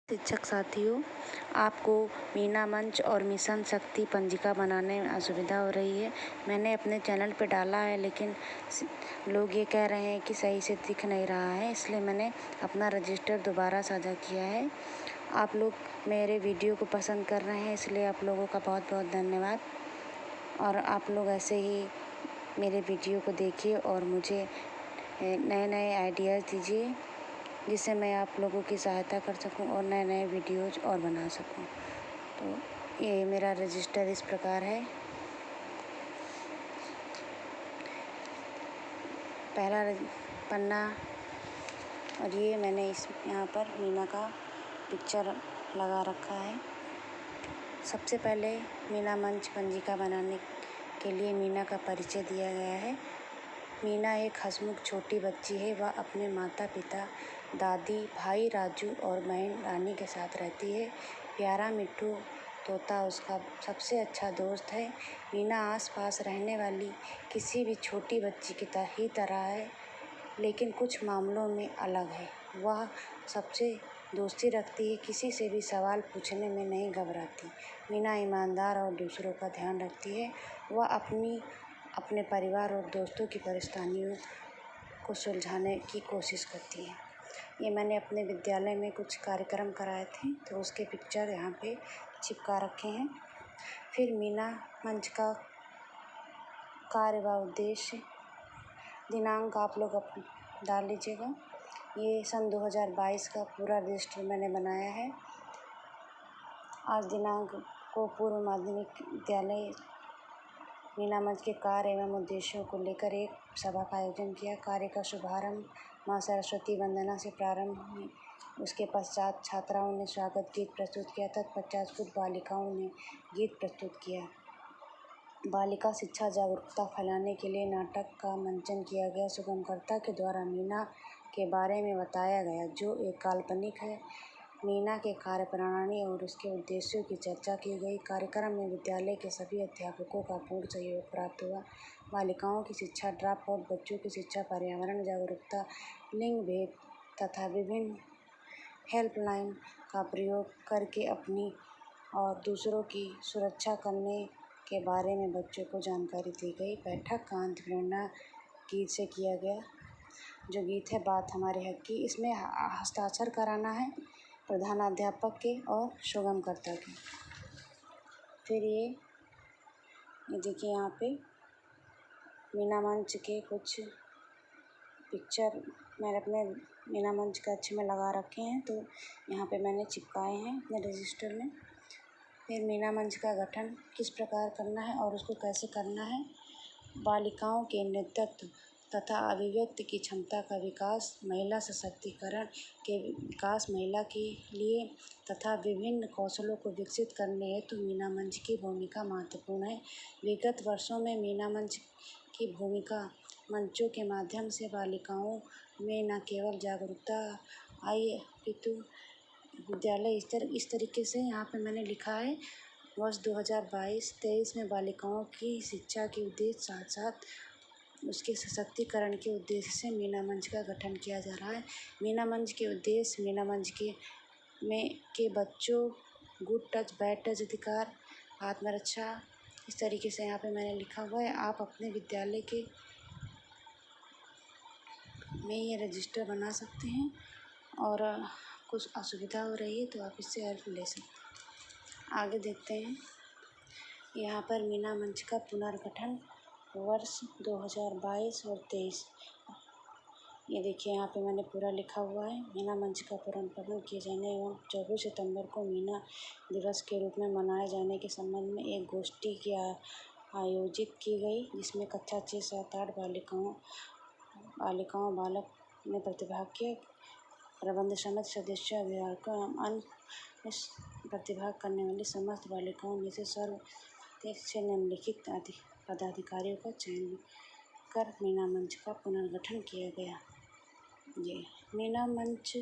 शिक्षक साथियों, आपको मीना मंच और मिशन शक्ति पंजिका बनाने में असुविधा हो रही है। मैंने अपने चैनल पे डाला है, लेकिन लोग ये कह रहे हैं कि सही से दिख नहीं रहा है, इसलिए मैंने अपना रजिस्टर दोबारा साझा किया है। आप लोग मेरे वीडियो को पसंद कर रहे हैं, इसलिए आप लोगों का बहुत बहुत धन्यवाद। और आप लोग ऐसे ही मेरे वीडियो को देखिए और मुझे नए नए आइडियाज़ दीजिए, जिससे मैं आप लोगों की सहायता कर सकूं और नए नए वीडियोज़ और बना सकूं। तो ये मेरा रजिस्टर इस प्रकार है। पहला पन्ना, और ये मैंने यहाँ पर मीना का पिक्चर लगा रखा है। सबसे पहले मीना मंच पंजिका बनाने के लिए मीना का परिचय दिया गया है। मीना एक हंसमुख छोटी बच्ची है। वह अपने माता पिता, दादी, भाई राजू और बहन रानी के साथ रहती है। प्यारा मिट्ठू तोता उसका सबसे अच्छा दोस्त है। मीना आस-पास रहने वाली किसी भी छोटी बच्ची की तरह है, लेकिन कुछ मामलों में अलग है। वह सबसे दोस्ती रखती है, किसी से भी सवाल पूछने में नहीं घबराती। मीना ईमानदार और दूसरों का ध्यान रखती है। वह अपने परिवार और दोस्तों की परेशानियों को सुलझाने की कोशिश करती है। ये मैंने अपने विद्यालय में कुछ कार्यक्रम कराए थे, तो उसके पिक्चर यहाँ पे चिपका रखे हैं। फिर मीना मंच का कार्य व उद्देश्य, दिनांक आप लोग डाल लीजिएगा। ये सन 2022 का पूरा रजिस्टर मैंने बनाया है। आज दिनांक को पूर्व माध्यमिक विद्यालय मीना मंच के कार्य एवं उद्देश्यों को लेकर एक सभा का आयोजन किया। कार्य का शुभारंभ माँ सरस्वती वंदना से प्रारंभ हुई। उसके पश्चात छात्राओं ने स्वागत गीत प्रस्तुत किया। तत्पश्चात कुछ बालिकाओं ने गीत प्रस्तुत किया। बालिका शिक्षा जागरूकता फैलाने के लिए नाटक का मंचन किया गया। सुगमकर्ता के द्वारा मीना के बारे में बताया गया, जो एक काल्पनिक है। मीना के कार्यप्रणाली और उसके उद्देश्यों की चर्चा की गई। कार्यक्रम में विद्यालय के सभी अध्यापकों का पूर्ण सहयोग प्राप्त हुआ। बालिकाओं की शिक्षा, ड्रॉप आउट बच्चों की शिक्षा, पर्यावरण जागरूकता, लिंग भेद तथा विभिन्न हेल्पलाइन का प्रयोग करके अपनी और दूसरों की सुरक्षा करने के बारे में बच्चों को जानकारी दी गई। बैठक का अंत प्रेरणा गीत से किया गया। जो गीत है बात हमारे हक की। इसमें हस्ताक्षर कराना है प्रधानाध्यापक के और सुगमकर्ता के। फिर ये देखिए, यहाँ पे मीना मंच के कुछ पिक्चर मैंने अपने मीना मंच के अच्छे में लगा रखे हैं, तो यहाँ पे मैंने चिपकाए हैं अपने रजिस्टर में। फिर मीना मंच का गठन किस प्रकार करना है और उसको कैसे करना है। बालिकाओं के नेतृत्व तथा अभिव्यक्ति की क्षमता का विकास, महिला सशक्तिकरण के विकास, महिला के लिए तथा विभिन्न कौशलों को विकसित करने हेतु मीना मंच की भूमिका महत्वपूर्ण है। विगत वर्षों में मीना मंच की भूमिका मंचों के माध्यम से बालिकाओं में न केवल जागरूकता आई, अपितु विद्यालय स्तर इस तरीके से यहाँ पे मैंने लिखा है, वर्ष 2022-23 में बालिकाओं की शिक्षा के उद्देश्य साथ साथ उसके सशक्तिकरण के उद्देश्य से मीना मंच का गठन किया जा रहा है। मीना मंच के उद्देश्य, मीना मंच के बच्चों, गुड टच, बैड टच अधिकार, आत्मरक्षा, इस तरीके से यहाँ पे मैंने लिखा हुआ है। आप अपने विद्यालय के में ये रजिस्टर बना सकते हैं, और कुछ असुविधा हो रही है तो आप इससे हेल्प ले सकते हैं। आगे देखते हैं। यहाँ पर मीना मंच का पुनर्गठन वर्ष 2022 और 23, ये देखिए यहाँ पे मैंने पूरा लिखा हुआ है। मीना मंच का पुनर्गठन किए जाने एवं 24 सितंबर को मीना दिवस के रूप में मनाए जाने के संबंध में एक गोष्ठी की आयोजित की गई, जिसमें कक्षा 6, 7, 8 बालिकाओं बालक ने प्रतिभाग किया। प्रबंध समिति सदस्यों, अभिभावकों एवं अन्य प्रतिभाग करने वाली समस्त बालिकाओं में से से निम्नलिखित पदाधिकारियों का चयन कर मीना मंच का पुनर्गठन किया गया। ये मीना मंच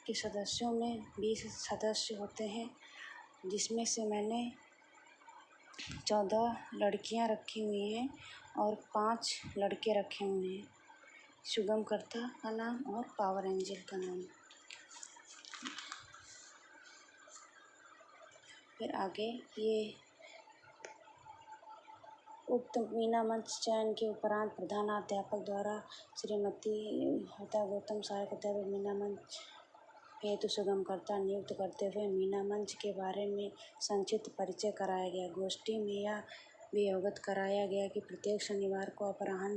के सदस्यों में 20 सदस्य होते हैं, जिसमें से मैंने 14 लड़कियां रखी हुई हैं और 5 लड़के रखे हुए हैं। सुगमकर्ता का नाम और पावर एंजल का नाम। फिर आगे ये उक्त मीना मंच चयन के उपरांत प्रधानाध्यापक द्वारा श्रीमती हरिता गौतम सहायक अध्यापक मीना मंच हेतु सुगमकर्ता नियुक्त करते हुए मीना मंच के बारे में संक्षिप्त परिचय कराया गया। गोष्ठी में यह भी अवगत कराया गया कि प्रत्येक शनिवार को अपराह्न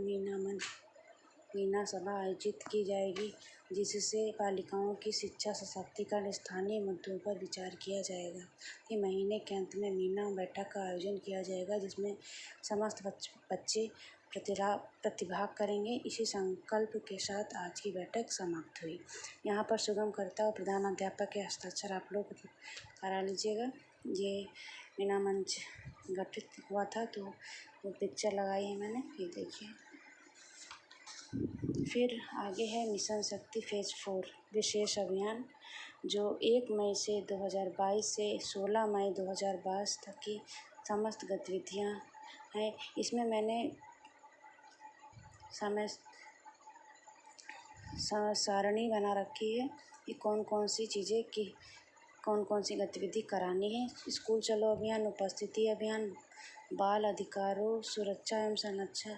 मीना सभा आयोजित की जाएगी, जिससे बालिकाओं की शिक्षा, सशक्तिकरण, स्थानीय मुद्दों पर विचार किया जाएगा। कि महीने के अंत में मीना बैठक का आयोजन किया जाएगा, जिसमें समस्त बच्चे प्रतिभाग करेंगे। इसी संकल्प के साथ आज की बैठक समाप्त हुई। यहाँ पर सुगमकर्ता और प्रधानाध्यापक के हस्ताक्षर आप लोग करा लीजिएगा। ये मीना मंच गठित हुआ था, तो वो पिक्चर लगाई है मैंने, ये देखिए। फिर आगे है मिशन शक्ति फेज 4 विशेष अभियान, जो 1 मई से 2022 से 16 मई 2022 तक की समस्त गतिविधियां हैं। इसमें मैंने समय सारणी बना रखी है कि कौन कौन सी चीज़ें की कौन कौन सी गतिविधि करानी है। स्कूल चलो अभियान, उपस्थिति अभियान, बाल अधिकारों, सुरक्षा एवं संरक्षण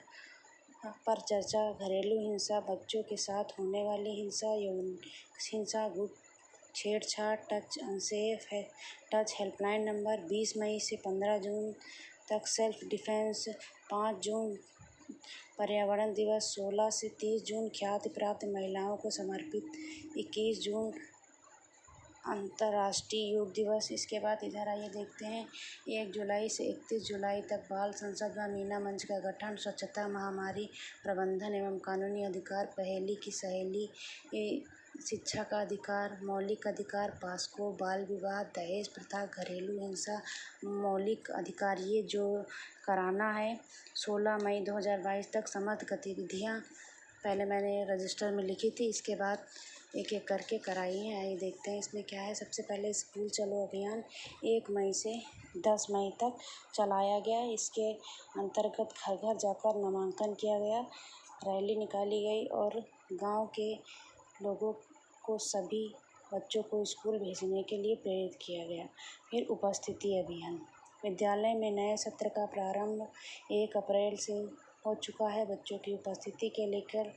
पर चर्चा, घरेलू हिंसा, बच्चों के साथ होने वाली हिंसा, यौन हिंसा, गुट छेड़छाड़, टच अनसेफ है, टच हेल्पलाइन नंबर, 20 मई से 15 जून तक सेल्फ डिफेंस, 5 जून पर्यावरण दिवस, 16 से 30 जून ख्याति प्राप्त महिलाओं को समर्पित, 21 जून अंतर्राष्ट्रीय योग दिवस। इसके बाद इधर आइए देखते हैं 1 जुलाई से 31 जुलाई तक बाल संसद व मीना मंच का गठन, स्वच्छता, महामारी प्रबंधन एवं कानूनी अधिकार, पहेली की सहेली, शिक्षा का अधिकार, मौलिक अधिकार, पास्को, बाल विवाह, दहेज प्रथा, घरेलू हिंसा, मौलिक अधिकार, ये जो कराना है 16 मई 2022 तक समस्त गतिविधियाँ पहले मैंने रजिस्टर में लिखी थी, इसके बाद एक एक करके कराई है। आइए देखते हैं इसमें क्या है। सबसे पहले स्कूल चलो अभियान 1 मई से 10 मई तक चलाया गया। इसके अंतर्गत घर घर जाकर नामांकन किया गया, रैली निकाली गई और गांव के लोगों को, सभी बच्चों को स्कूल भेजने के लिए प्रेरित किया गया। फिर उपस्थिति अभियान, विद्यालय में नए सत्र का प्रारंभ 1 अप्रैल से हो चुका है। बच्चों की उपस्थिति के लेकर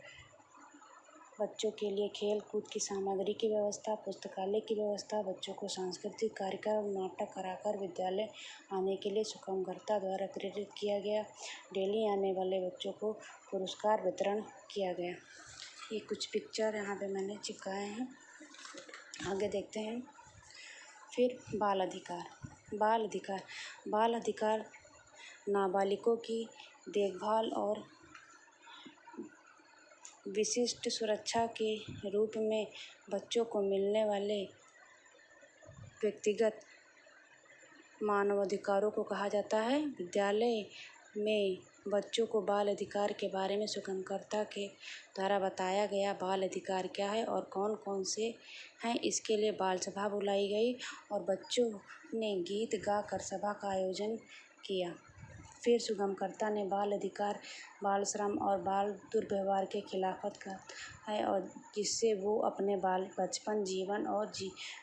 बच्चों के लिए खेल कूद की सामग्री की व्यवस्था, पुस्तकालय की व्यवस्था, बच्चों को सांस्कृतिक कार्यक्रम, नाटक कराकर विद्यालय आने के लिए सुगमकर्ता द्वारा प्रेरित किया गया। डेली आने वाले बच्चों को पुरस्कार वितरण किया गया। ये कुछ पिक्चर यहाँ पे मैंने चिपकाए हैं। आगे देखते हैं। फिर बाल अधिकार नाबालिगों की देखभाल और विशिष्ट सुरक्षा के रूप में बच्चों को मिलने वाले व्यक्तिगत मानवाधिकारों को कहा जाता है। विद्यालय में बच्चों को बाल अधिकार के बारे में सुगमकर्ता के द्वारा बताया गया। बाल अधिकार क्या है और कौन कौन से हैं, इसके लिए बाल सभा बुलाई गई और बच्चों ने गीत गा कर सभा का आयोजन किया। फिर सुगमकर्ता ने बाल अधिकार, बाल श्रम और बाल दुर्व्यवहार के खिलाफत का है, और जिससे वो अपने बचपन, जीवन और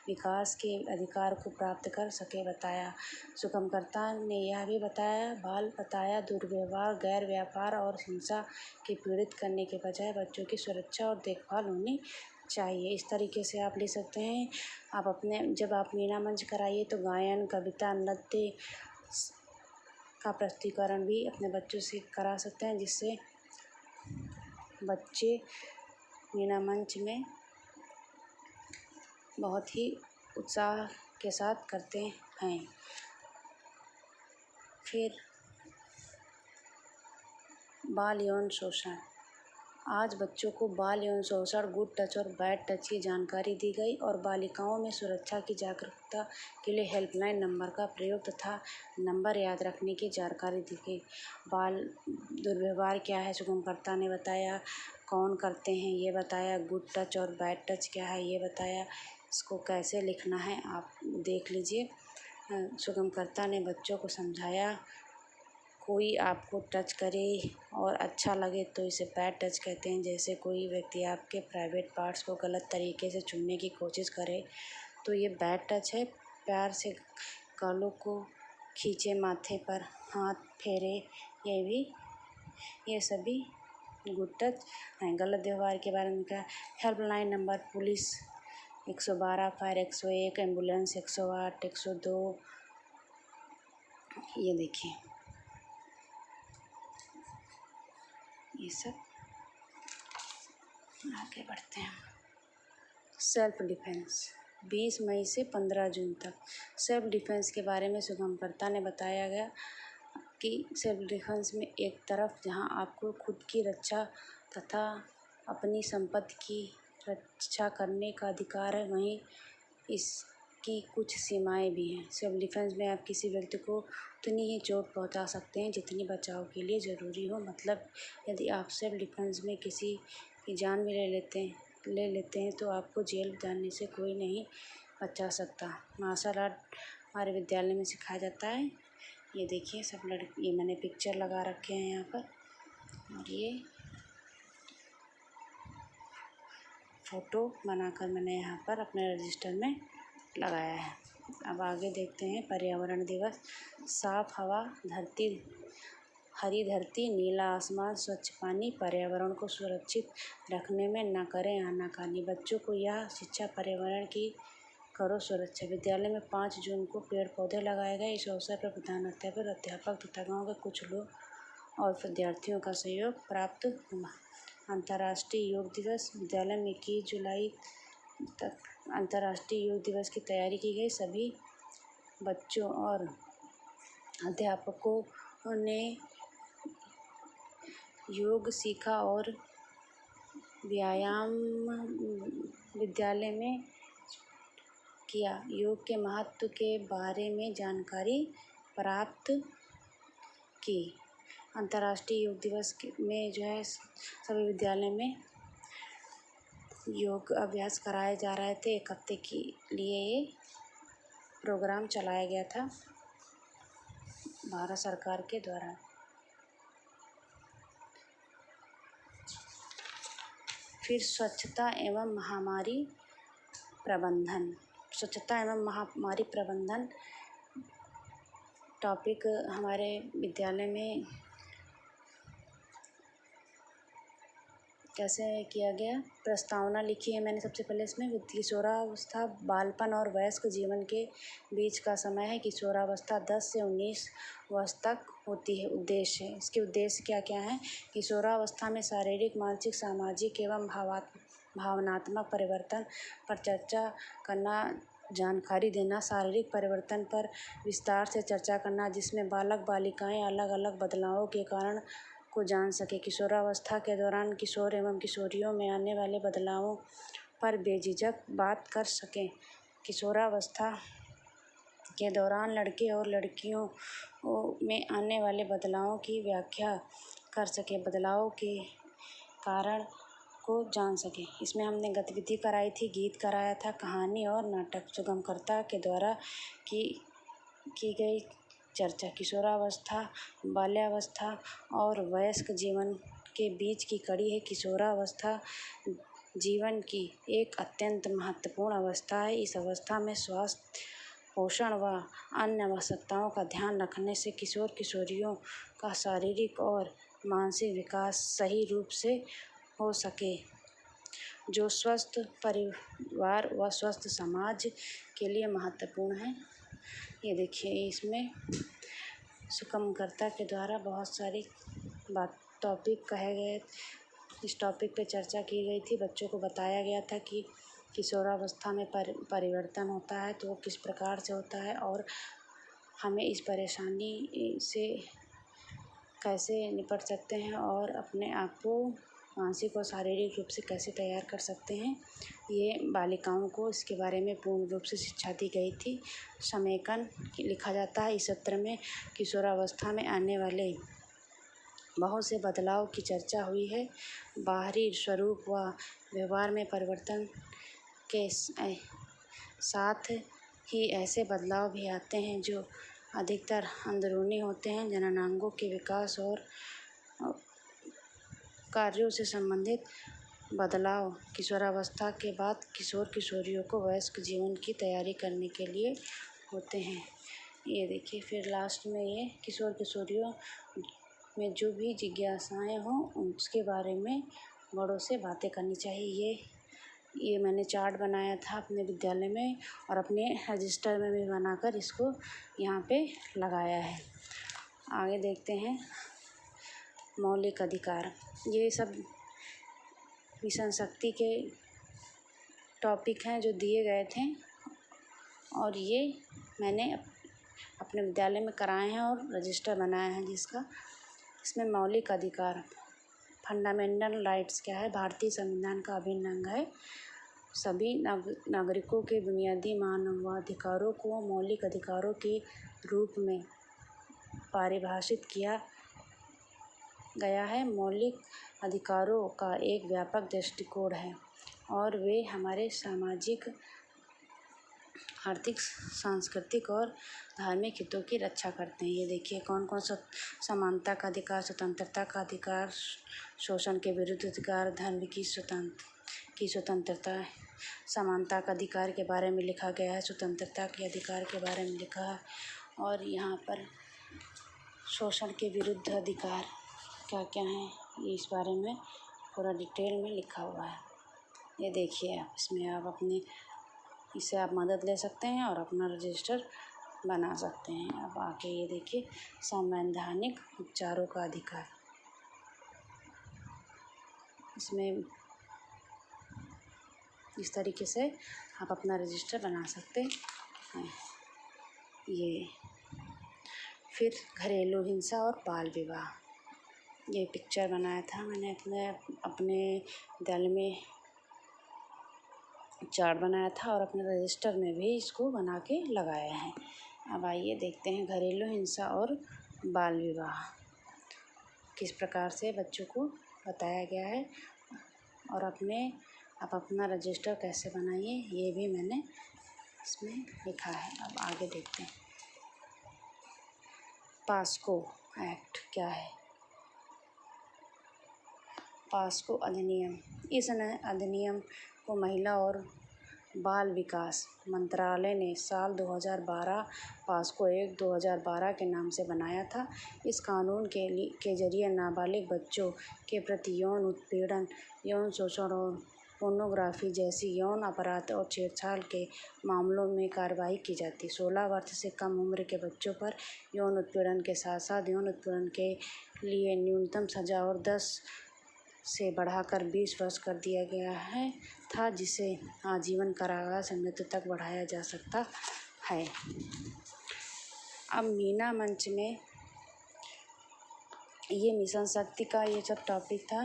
विकास के अधिकार को प्राप्त कर सके बताया। सुगमकर्ता ने यह भी बताया दुर्व्यवहार, गैर व्यापार और हिंसा के पीड़ित करने के बजाय बच्चों की सुरक्षा और देखभाल होनी चाहिए। इस तरीके से आप ले सकते हैं। आप जब आप मीना मंच कराइए तो गायन, कविता, नृत्य का प्रस्तुतिकरण भी अपने बच्चों से करा सकते हैं, जिससे बच्चे मीना मंच में बहुत ही उत्साह के साथ करते हैं। फिर बाल यौन शोषण, आज बच्चों को बाल यौन शोषण, गुड टच और बैड टच की जानकारी दी गई और बालिकाओं में सुरक्षा की जागरूकता के लिए हेल्पलाइन नंबर का प्रयोग तथा नंबर याद रखने की जानकारी दी गई। बाल दुर्व्यवहार क्या है सुगमकर्ता ने बताया, कौन करते हैं ये बताया, गुड टच और बैड टच क्या है ये बताया, इसको कैसे लिखना है आप देख लीजिए। सुगमकर्ता ने बच्चों को समझाया, कोई आपको टच करे और अच्छा लगे तो इसे बैड टच कहते हैं। जैसे कोई व्यक्ति आपके प्राइवेट पार्ट्स को गलत तरीके से छूने की कोशिश करे तो ये बैड टच है। प्यार से गालों को खींचे, माथे पर हाथ फेरे, ये सभी गुड टच हैं। गलत व्यवहार के बारे में क्या, helpline number police 112, fire 101, ambulance 108, 102। ये देखिए, ये सब। आगे बढ़ते हैं। सेल्फ डिफेंस 20 मई से 15 जून तक सेल्फ डिफेंस के बारे में शुभंकर्ता ने बताया गया कि सेल्फ डिफेंस में एक तरफ जहां आपको खुद की रक्षा तथा अपनी संपत्ति की रक्षा करने का अधिकार है, वहीं इसकी कुछ सीमाएं भी हैं। सेल्फ डिफेंस में आप किसी व्यक्ति को उतनी ही चोट पहुंचा सकते हैं जितनी बचाव के लिए ज़रूरी हो। मतलब यदि आप सेल्फ डिफेंस में किसी की जान भी ले लेते हैं तो आपको जेल जाने से कोई नहीं बचा सकता। मार्शल आर्ट हमारे विद्यालय में सिखाया जाता है। ये देखिए, सब लड़के, ये मैंने पिक्चर लगा रखे हैं यहाँ पर, और ये फ़ोटो बनाकर मैंने यहाँ पर अपने रजिस्टर में लगाया है। अब आगे देखते हैं। पर्यावरण दिवस, साफ हवा, हरी धरती, नीला आसमान, स्वच्छ पानी, पर्यावरण को सुरक्षित रखने में न करें आनाकानी। बच्चों को यह शिक्षा पर्यावरण की करो सुरक्षा। विद्यालय में 5 जून को पेड़ पौधे लगाए गए। इस अवसर पर प्रधानाध्यापक, अध्यापक तथा गाँव के कुछ लोग और विद्यार्थियों का सहयोग प्राप्त हुआ। अंतर्राष्ट्रीय योग दिवस, विद्यालय में 21 जुलाई तक अंतर्राष्ट्रीय योग दिवस की तैयारी की गई। सभी बच्चों और अध्यापकों ने योग सीखा और व्यायाम विद्यालय में किया। योग के महत्व के बारे में जानकारी प्राप्त की। अंतर्राष्ट्रीय योग दिवस में जो है सभी विद्यालय में योग अभ्यास कराए जा रहे थे। 1 हफ्ते के लिए ये प्रोग्राम चलाया गया था भारत सरकार के द्वारा। फिर स्वच्छता एवं महामारी प्रबंधन। स्वच्छता एवं महामारी प्रबंधन टॉपिक हमारे विद्यालय में कैसे किया गया। प्रस्तावना लिखी है मैंने सबसे पहले इसमें। किशोरावस्था बालपन और वयस्क जीवन के बीच का समय है। किशोरावस्था 10 से 19 वर्ष तक होती है। उद्देश्य है, इसके उद्देश्य क्या क्या हैं। किशोरावस्था में शारीरिक, मानसिक, सामाजिक एवं भावनात्मक परिवर्तन पर चर्चा करना, जानकारी देना। शारीरिक परिवर्तन पर विस्तार से चर्चा करना, जिसमें बालक बालिकाएं अलग अलग बदलावों के कारण को जान सके। किशोरावस्था के दौरान किशोर एवं किशोरियों में आने वाले बदलावों पर बेझिझक बात कर सकें। किशोरावस्था के दौरान लड़के और लड़कियों में आने वाले बदलावों की व्याख्या कर सके, बदलाव के कारण को जान सके। इसमें हमने गतिविधि कराई थी, गीत कराया था, कहानी और नाटक। शुभंकर्ता के द्वारा की गई चर्चा। किशोरावस्था बाल्यावस्था और वयस्क जीवन के बीच की कड़ी है। किशोरावस्था जीवन की एक अत्यंत महत्वपूर्ण अवस्था है। इस अवस्था में स्वास्थ्य, पोषण व अन्य आवश्यकताओं का ध्यान रखने से किशोर किशोरियों का शारीरिक और मानसिक विकास सही रूप से हो सके, जो स्वस्थ परिवार व स्वस्थ समाज के लिए महत्वपूर्ण है। ये देखिए, इसमें शुभंकर्ता के द्वारा बहुत सारी टॉपिक कहे गए। इस टॉपिक पे चर्चा की गई थी। बच्चों को बताया गया था कि किशोरावस्था में परिवर्तन होता है तो वो किस प्रकार से होता है और हमें इस परेशानी से कैसे निपट सकते हैं और अपने आप को मानसिक और शारीरिक रूप से कैसे तैयार कर सकते हैं। ये बालिकाओं को इसके बारे में पूर्ण रूप से शिक्षा दी गई थी। समेकन लिखा जाता है। इस सत्र में किशोरावस्था में आने वाले बहुत से बदलाव की चर्चा हुई है। बाहरी स्वरूप व व्यवहार में परिवर्तन के साथ ही ऐसे बदलाव भी आते हैं जो अधिकतर अंदरूनी होते हैं। जननांगों के विकास और कार्यों से संबंधित बदलाव किशोरावस्था के बाद किशोर किशोरियों को वयस्क जीवन की तैयारी करने के लिए होते हैं। ये देखिए फिर लास्ट में ये किशोर किशोरियों में जो भी जिज्ञासाएँ हों उसके बारे में बड़ों से बातें करनी चाहिए। ये मैंने चार्ट बनाया था अपने विद्यालय में और अपने रजिस्टर में भी बनाकर इसको यहाँ पे लगाया है। आगे देखते हैं मौलिक अधिकार। ये सब मिशन शक्ति के टॉपिक हैं जो दिए गए थे और ये मैंने अपने विद्यालय में कराए हैं और रजिस्टर बनाया है जिसका। इसमें मौलिक अधिकार फंडामेंटल राइट्स क्या है, भारतीय संविधान का अभिन्न अंग है। सभी नागरिकों के बुनियादी मानवाधिकारों को मौलिक अधिकारों के रूप में परिभाषित किया गया है। मौलिक अधिकारों का एक व्यापक दृष्टिकोण है और वे हमारे सामाजिक, आर्थिक, सांस्कृतिक और धार्मिक हितों की रक्षा करते हैं। ये देखिए कौन कौन सा समानता का अधिकार, स्वतंत्रता का अधिकार, शोषण के विरुद्ध अधिकार, धर्म की स्वतंत्रता, समानता का अधिकार के बारे में लिखा गया है, स्वतंत्रता के अधिकार के बारे में लिखा है और यहाँ पर शोषण के विरुद्ध अधिकार क्या क्या है ये इस बारे में पूरा डिटेल में लिखा हुआ है। ये देखिए आप इसमें आप इससे आप मदद ले सकते हैं और अपना रजिस्टर बना सकते हैं। अब आगे ये देखिए संवैधानिक उपचारों का अधिकार। इसमें इस तरीके से आप अपना रजिस्टर बना सकते हैं। ये फिर घरेलू हिंसा और बाल विवाह, ये पिक्चर बनाया था मैंने अपने विद्यालय में चार्ट बनाया था और अपने रजिस्टर में भी इसको बना के लगाया है। अब आइए देखते हैं घरेलू हिंसा और बाल विवाह किस प्रकार से बच्चों को बताया गया है और आप अपना रजिस्टर कैसे बनाइए ये भी मैंने इसमें लिखा है। अब आगे देखते हैं पास्को एक्ट क्या है। पास्को अधिनियम, इस अधिनियम को महिला और बाल विकास मंत्रालय ने साल 2012 पास्को एक्ट 2012 के नाम से बनाया था। इस कानून के जरिए नाबालिग बच्चों के प्रति यौन उत्पीड़न, यौन शोषण और पोर्नोग्राफी जैसी यौन अपराध और छेड़छाड़ के मामलों में कार्रवाई की जाती। 16 वर्ष से कम उम्र के बच्चों पर यौन उत्पीड़न के साथ साथ यौन उत्पीड़न के लिए न्यूनतम सजा और 10 से बढ़ाकर 20 वर्ष कर दिया गया है था, जिसे आजीवन कारावास या मृत्यु तक बढ़ाया जा सकता है। अब मीना मंच में ये मिशन शक्ति का ये सब टॉपिक था।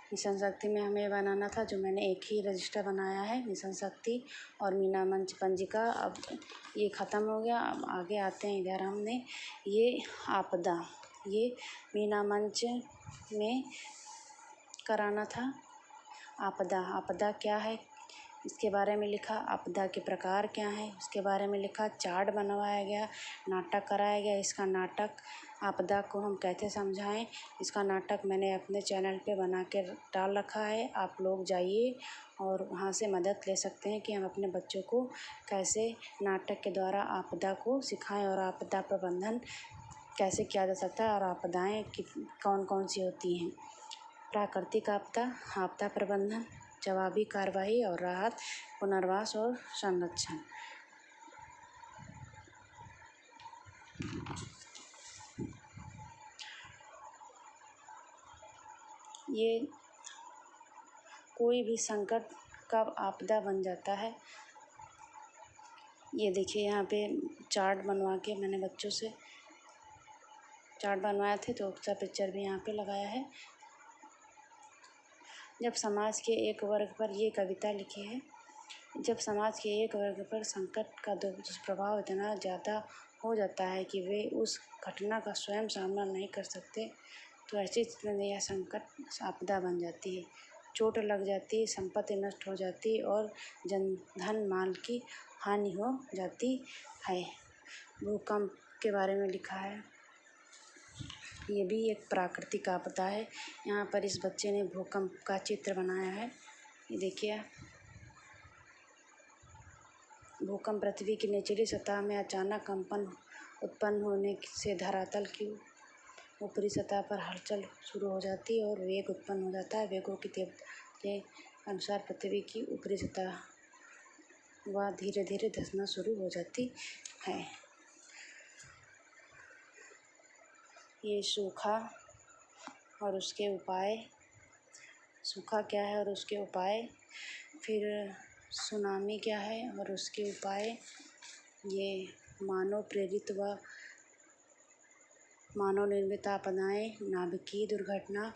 मिशन शक्ति में हमें बनाना था जो मैंने एक ही रजिस्टर बनाया है, मिशन शक्ति और मीना मंच पंजिका। अब ये ख़त्म हो गया। अब आगे आते हैं इधर हमने ये आपदा, ये मीना मंच में कराना था। आपदा क्या है इसके बारे में लिखा, आपदा के प्रकार क्या हैं उसके बारे में लिखा, चार्ट बनवाया गया, नाटक कराया गया। इसका नाटक आपदा को हम कैसे समझाएं, इसका नाटक मैंने अपने चैनल पे बना के डाल रखा है। आप लोग जाइए और वहाँ से मदद ले सकते हैं कि हम अपने बच्चों को कैसे नाटक के द्वारा आपदा को सिखाएं और आपदा प्रबंधन कैसे किया जा सकता है और आपदाएँ कौन कौन सी होती हैं। प्राकृतिक आपदा, आपदा प्रबंधन, जवाबी कार्रवाई और राहत, पुनर्वास और संरक्षण। ये कोई भी संकट कब आपदा बन जाता है। ये देखिए यहाँ पे चार्ट बनवा के मैंने बच्चों से चार्ट बनवाए थे तो उसका पिक्चर भी यहाँ पे लगाया है। जब समाज के एक वर्ग पर ये कविता लिखी है, जब समाज के एक वर्ग पर संकट का दुष्प्रभाव इतना ज़्यादा हो जाता है कि वे उस घटना का स्वयं सामना नहीं कर सकते, तो ऐसी स्थिति में यह संकट आपदा बन जाती है। चोट लग जाती है, संपत्ति नष्ट हो जाती है और धन माल की हानि हो जाती है। भूकंप के बारे में लिखा है, ये भी एक प्राकृतिक आपदा है। यहाँ पर इस बच्चे ने भूकंप का चित्र बनाया है। ये देखिए भूकंप पृथ्वी की निचली सतह में अचानक कंपन उत्पन्न होने से धरातल की ऊपरी सतह पर हलचल शुरू हो जाती है और वेग उत्पन्न हो जाता है। वेगों की तीव्रता के अनुसार पृथ्वी की ऊपरी सतह वह धीरे धीरे धंसना शुरू हो जाती है। ये सूखा और उसके उपाय, सूखा क्या है और उसके उपाय, फिर सुनामी क्या है और उसके उपाय, ये मानव प्रेरित व मानव निर्मित आपदाएँ, नाभिकीय दुर्घटना,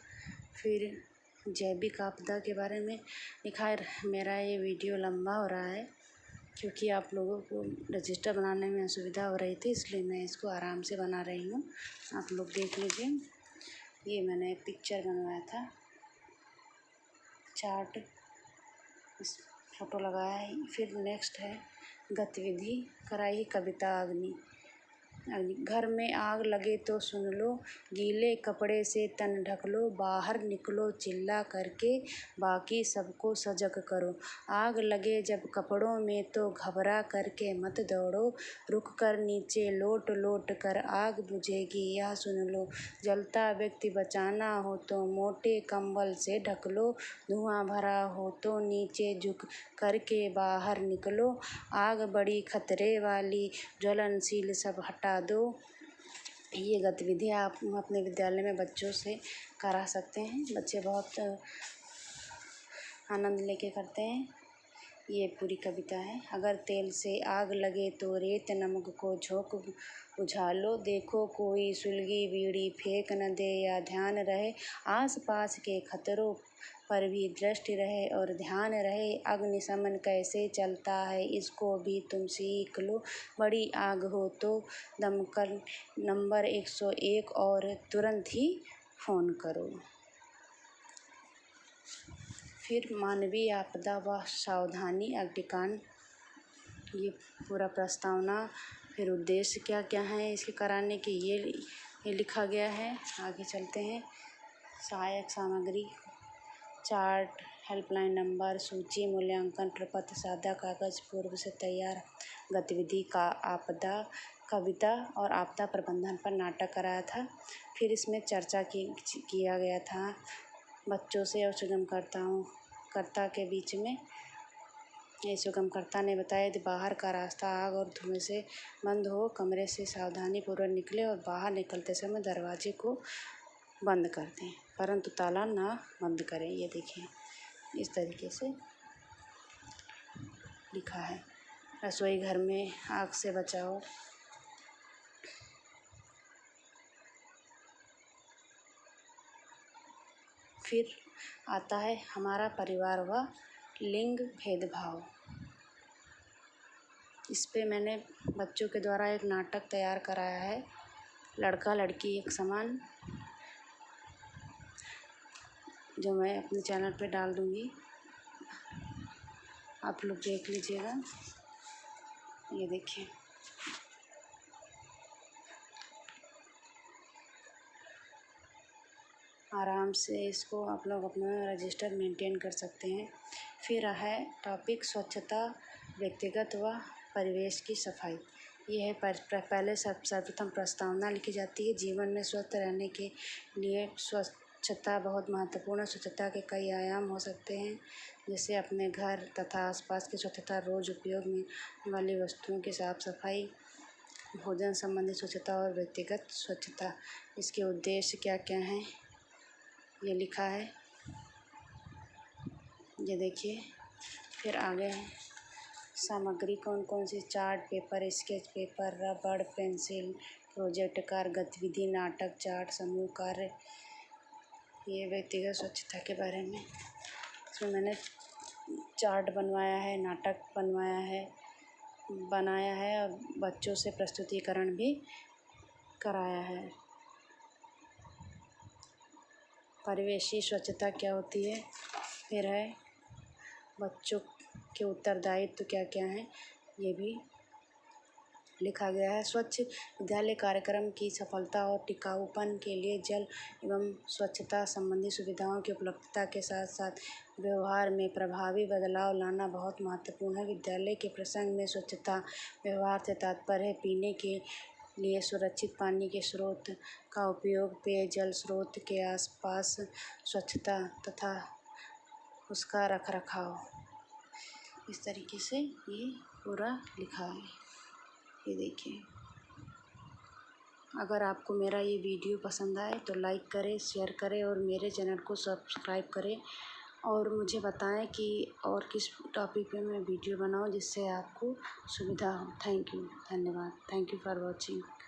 फिर जैविक आपदा के बारे में लिखा है। मेरा ये वीडियो लंबा हो रहा है क्योंकि आप लोगों को रजिस्टर बनाने में असुविधा हो रही थी, इसलिए मैं इसको आराम से बना रही हूँ। आप लोग देख लीजिए। ये मैंने पिक्चर बनवाया था, चार्ट, इस फोटो लगाया है। फिर नेक्स्ट है गतिविधि कराई कविता अग्नि। घर में आग लगे तो सुन लो, गीले कपड़े से तन ढक लो, बाहर निकलो चिल्ला करके, बाकी सबको सजग करो। आग लगे जब कपड़ों में तो घबरा करके मत दौड़ो, रुक कर नीचे लोट लोट कर आग बुझेगी यह सुन लो। जलता व्यक्ति बचाना हो तो मोटे कंबल से ढक लो, धुआं भरा हो तो नीचे झुक करके बाहर निकलो। आग बड़ी खतरे वाली, ज्वलनशील सब हटा दो। ये गतिविधि आप अपने विद्यालय में बच्चों से करा सकते हैं। बच्चे बहुत आनंद लेके करते हैं। ये पूरी कविता है। अगर तेल से आग लगे तो रेत नमक को झोंक बुझा लो, देखो कोई सुलगी बीड़ी फेंक न दे या ध्यान रहे आस पास के खतरों पर भी दृष्टि रहे और ध्यान रहे। अग्निशमन कैसे चलता है इसको भी तुम सीख लो, बड़ी आग हो तो दमकल नंबर 101 और तुरंत ही फ़ोन करो। फिर मानवीय आपदा व सावधानी अग्निकांड, ये पूरा प्रस्तावना, फिर उद्देश्य क्या क्या है इसके कराने के, ये लिखा गया है। आगे चलते हैं। सहायक सामग्री, चार्ट, हेल्पलाइन नंबर, सूची, मूल्यांकन प्रपत्र, सादा कागज, पूर्व से तैयार गतिविधि का आपदा कविता और आपदा प्रबंधन पर नाटक कराया था। फिर इसमें चर्चा किया गया था बच्चों से और सुगमकर्ता के बीच में। ये सुगमकर्ता ने बताया यदि बाहर का रास्ता आग और धुएं से बंद हो, कमरे से सावधानी पूर्वक निकले और बाहर निकलते समय दरवाजे को बंद कर दें, परंतु ताला ना बंद करें। ये देखिए इस तरीके से लिखा है। रसोई घर में आग से बचाओ। फिर आता है हमारा परिवार व लिंग भेदभाव। इस पे मैंने बच्चों के द्वारा एक नाटक तैयार कराया है, लड़का लड़की एक समान, जो मैं अपने चैनल पे डाल दूँगी, आप लोग देख लीजिएगा। ये देखिए आराम से इसको आप लोग अपना रजिस्टर मेंटेन कर सकते हैं। फिर है टॉपिक स्वच्छता, व्यक्तिगत व परिवेश की सफाई। ये है पहले सर्वप्रथम प्रस्तावना लिखी जाती है। जीवन में स्वस्थ रहने के लिए स्वच्छता बहुत महत्वपूर्ण है। स्वच्छता के कई आयाम हो सकते हैं, जैसे अपने घर तथा आसपास की स्वच्छता, रोज उपयोग में आने वाली वस्तुओं की साफ सफाई, भोजन संबंधी स्वच्छता और व्यक्तिगत स्वच्छता। इसके उद्देश्य क्या क्या हैं ये लिखा है, ये देखिए। फिर आगे है सामग्री कौन कौन सी, चार्ट पेपर, स्केच पेपर, रबड़, पेंसिल, प्रोजेक्ट कार्य, गतिविधि, नाटक, चार्ट, समूह कार्य। ये व्यक्तिगत स्वच्छता के बारे में। इसमें मैंने चार्ट बनवाया है, नाटक बनाया है और बच्चों से प्रस्तुतिकरण भी कराया है। परिवेशी स्वच्छता क्या होती है, फिर है बच्चों के उत्तरदायित्व क्या क्या हैं, ये भी लिखा गया है। स्वच्छ विद्यालय कार्यक्रम की सफलता और टिकाऊपन के लिए जल एवं स्वच्छता संबंधी सुविधाओं की उपलब्धता के साथ साथ व्यवहार में प्रभावी बदलाव लाना बहुत महत्वपूर्ण है। विद्यालय के प्रसंग में स्वच्छता व्यवहार से तात्पर्य है पीने के लिए सुरक्षित पानी के स्रोत का उपयोग, पेयजल स्रोत के आसपास स्वच्छता तथा उसका रखरखाव। इस तरीके से ये पूरा लिखा है। ये देखिए, अगर आपको मेरा ये वीडियो पसंद आए तो लाइक करें, शेयर करें और मेरे चैनल को सब्सक्राइब करें और मुझे बताएं कि और किस टॉपिक पे मैं वीडियो बनाऊं जिससे आपको सुविधा हो। थैंक यू, धन्यवाद। Thank you for watching.